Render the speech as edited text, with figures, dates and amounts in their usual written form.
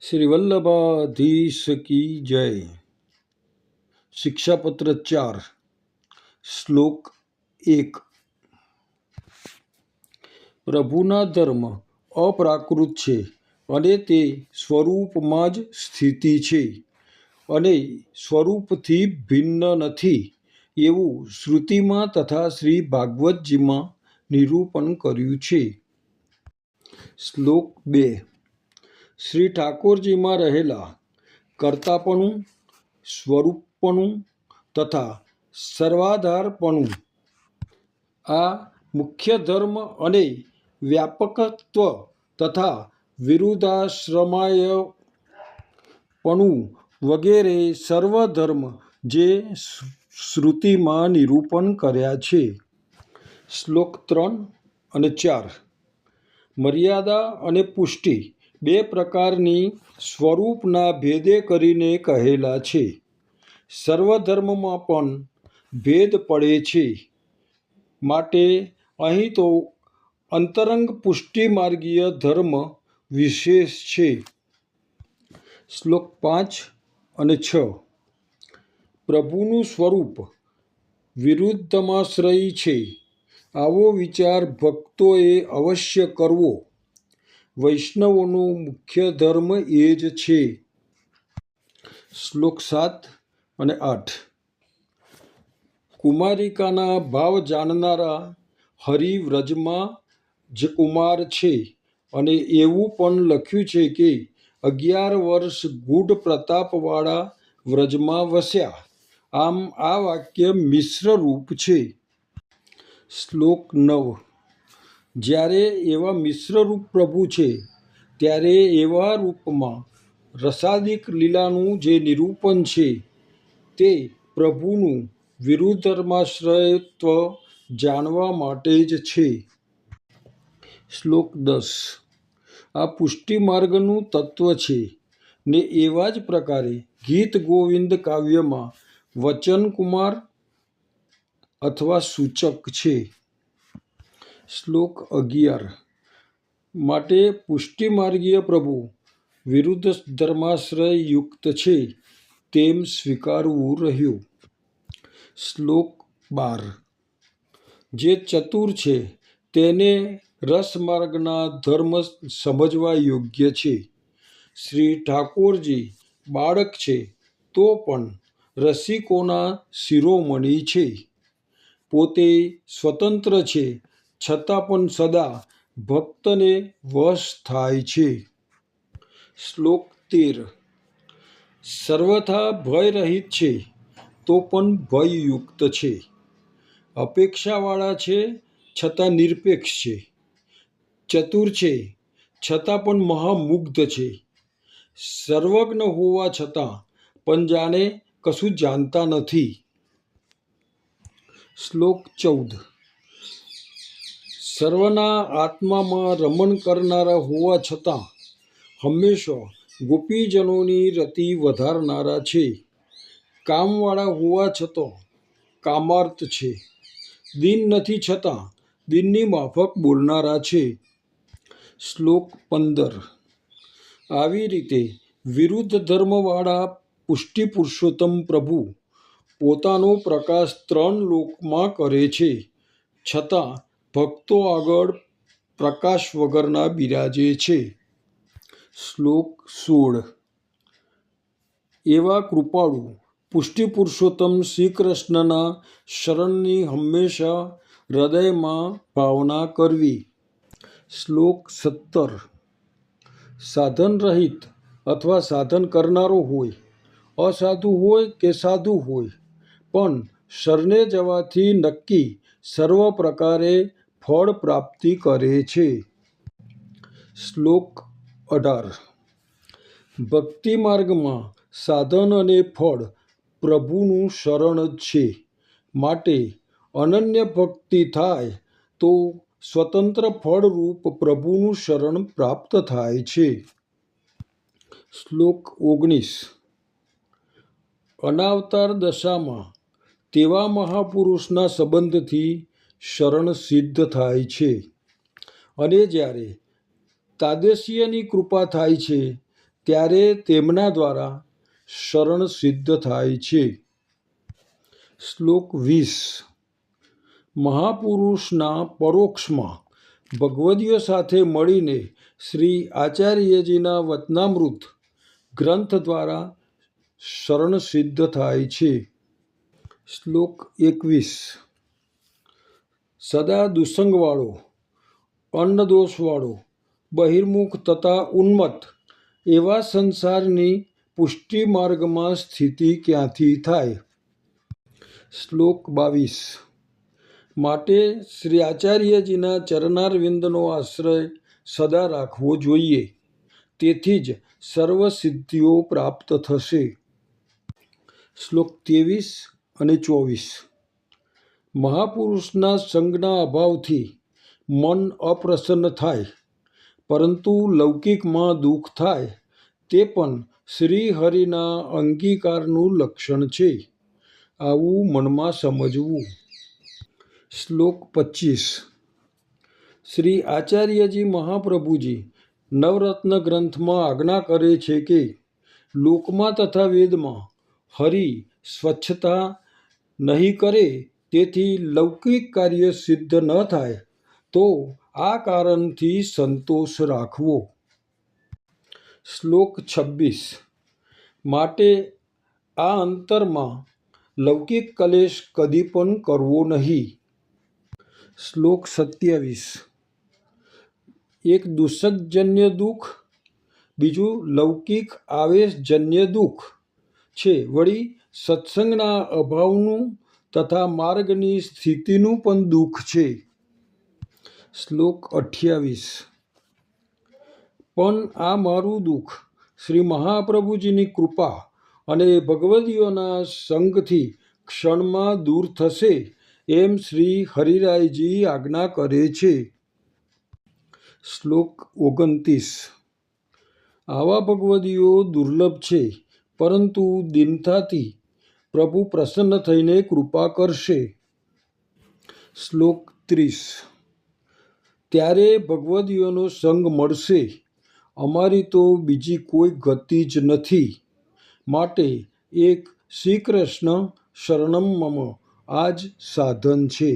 श्री वल्लभाधीश की जय। शिक्षापत्र 4 श्लोक 1। પ્રભુના ધર્મ અપ્રાકૃત છે અને તે સ્વરૂપમાં જ સ્થિતિ છે અને સ્વરૂપથી ભિન્ન નથી એવું શ્રુતિમાં તથા શ્રી ભાગવતજીમાં નિરૂપણ કર્યું છે। શ્લોક 2। શ્રી ઠાકોરજીમાં રહેલા કર્તાપણું, સ્વરૂપપણું તથા સર્વાધારપણું આ મુખ્ય ધર્મ અને વ્યાપકત્વ તથા વિરુદ્ધાશ્રમાયપણું વગેરે સર્વધર્મ જે શ્રુતિમાં નિરૂપણ કર્યા છે। શ્લોક 3 અને 4। મર્યાદા અને પુષ્ટિ બે પ્રકારની સ્વરૂપના ભેદે કરીને કહેલા છે। સર્વધર્મમાં પણ ભેદ પડે છે, માટે અહીં તો અંતરંગ પુષ્ટિમાર્ગીય ધર્મ વિશેષ છે। શ્લોક 5 અને 6। પ્રભુનું સ્વરૂપ વિરુદ્ધમાશ્રયી છે, આવો વિચાર ભક્તોએ અવશ્ય કરવો। વૈષ્ણવોનો મુખ્ય ધર્મ એ જ છે। શ્લોક 7 અને 8। કુમારિકાના ભાવ જાણનારા હરિ વ્રજમાં જ કુમાર છે અને એવું પણ લખ્યું છે કે 11 વર્ષ ગૂઢ પ્રતાપવાળા વ્રજમાં વસ્યા। આમ આ વાક્ય મિશ્ર રૂપ છે। શ્લોક 9। જ્યારે એવા મિશ્રરૂપ પ્રભુ છે, ત્યારે એવા રૂપમાં રસાદિક લીલાનું જે નિરૂપણ છે તે પ્રભુનું વિરુદ્ધમાશ્રયત્વ જાણવા માટે જ છે। શ્લોક 10। આ પુષ્ટિમાર્ગનું તત્વ છે ને એવા જ પ્રકારે ગીત ગોવિંદ કાવ્યમાં વચનકુમાર અથવા સૂચક છે। શ્લોક 11। માટે પુષ્ટિમાર્ગીય પ્રભુ વિરુદ્ધ ધર્માશ્રય યુક્ત છે તેમ સ્વીકારવું રહ્યું। શ્લોક 12। જે ચતુર છે તેને રસમાર્ગના ધર્મ સમજવા યોગ્ય છે। શ્રી ઠાકોરજી બાળક છે તો પણ રસિકોના શિરોમણી છે। પોતે સ્વતંત્ર છે છતાં પણ સદા ભક્તને વશ થાય છે। શ્લોક 13। સર્વથા ભયરહિત છે તો પણ ભયયુક્ત છે। અપેક્ષાવાળા છે છતાં નિરપેક્ષ છે। ચતુર છે છતાં પણ મહામુગ્ધ છે। સર્વજ્ઞ હોવા છતાં પણ જાણે કશું જાણતા નથી। શ્લોક 14। સર્વના આત્મામાં રમણ કરનારા હોવા છતાં હંમેશા ગોપીજનોની રતિ વધારનારા છે। કામવાળા હોવા છતાં કામાર્ત છે। દીન નથી છતાં દીનની માફક બોલનારા છે। શ્લોક 15। આવી રીતે વિરુદ્ધ ધર્મવાળા પુષ્ટિપુરુષોત્તમ પ્રભુ પોતાનો પ્રકાશ 3 લોકમાં કરે છે, છતાં ભક્તો આગળ પ્રકાશ વગરના બિરાજે છે। શ્લોક 16। એવા કૃપાળુ પુષ્ટિપુરુષોત્તમ શ્રીકૃષ્ણના શરણની હંમેશા હૃદયમાં ભાવના કરવી। શ્લોક 17। સાધન રહિત અથવા સાધન કરનારો હોય, અસાધુ હોય કે સાધુ હોય, પણ શરણે જવાથી નક્કી સર્વ પ્રકારે ફળ પ્રાપ્તિ કરે છે। શ્લોક 18। ભક્તિ માર્ગમાં સાધન અને ફળ પ્રભુનું શરણ જ છે, માટે અનન્ય ભક્તિ થાય તો સ્વતંત્ર ફળરૂપ પ્રભુનું શરણ પ્રાપ્ત થાય છે। શ્લોક 19। અનાવતાર દશામાં તેવા મહાપુરુષના સંબંધથી શરણ સિદ્ધ થાય છે અને જ્યારે તાદેશ્યની કૃપા થાય છે ત્યારે તેમના દ્વારા શરણ સિદ્ધ થાય છે. શ્લોક 20. મહાપુરુષના પરોક્ષમાં ભગવદીઓ સાથે મળીને શ્રી આચાર્યજીના વચનામૃત ગ્રંથ દ્વારા શરણ સિદ્ધ થાય છે. શ્લોક 21. સદા દુસંગવાળો, અન્નદોષવાળો, બહિર્મુખ તથા ઉન્મત્ત એવા સંસારની પુષ્ટિ માર્ગમાં સ્થિતિ ક્યાંથી થાય? શ્લોક 22. માટે શ્રી આચાર્યજીના ચરણારવિંદનો આશ્રય સદા રાખવો જોઈએ. તેથી જ સર્વ સિદ્ધિઓ પ્રાપ્ત થશે. શ્લોક 23 અને 24. મહાપુરુષના સંગના અભાવથી મન અપ્રસન્ન થાય, પરંતુ લૌકિકમાં દુઃખ થાય તે પણ શ્રી હરિના અંગીકારનું લક્ષણ છે. આવું મનમાં સમજવું. શ્લોક 25. શ્રી આચાર્યજી મહાપ્રભુજી નવરત્ન ગ્રંથમાં આજ્ઞા કરે છે કે લોકમાં તથા વેદમાં હરિ સ્વચ્છતા નહીં કરે, તેથી લૌકિક કાર્ય સિદ્ધ ન થાય, તો આ કારણથી સંતોષ રાખવો. શ્લોક 26. માટે આ અંતરમાં લૌકિક કલેશ કદી પણ કરવો નહીં. શ્લોક 27. એક દુષકજન્ય દુઃખ, બીજું લૌકિક આવેશજન્ય દુઃખ છે. વળી સત્સંગના અભાવનું તથા માર્ગની સ્થિતિનું પણ દુઃખ છે. શ્લોક 28. પણ આ મારું દુઃખ શ્રી મહાપ્રભુજીની કૃપા અને ભગવદીઓના સંગથી ક્ષણમાં દૂર થશે, એમ શ્રી હરિરાયજી આજ્ઞા કરે છે. શ્લોક 29. આવા ભગવદીઓ દુર્લભ છે, પરંતુ દીનતાથી પ્રભુ પ્રસન્ન થઈને કૃપા કરશે. શ્લોક 30. ત્યારે ભગવદીઓનો સંગ મળશે. અમારી તો બીજી કોઈ ગતિ જ નથી. માટે એક શ્રી કૃષ્ણ શરણમ મમ આ જ સાધન છે.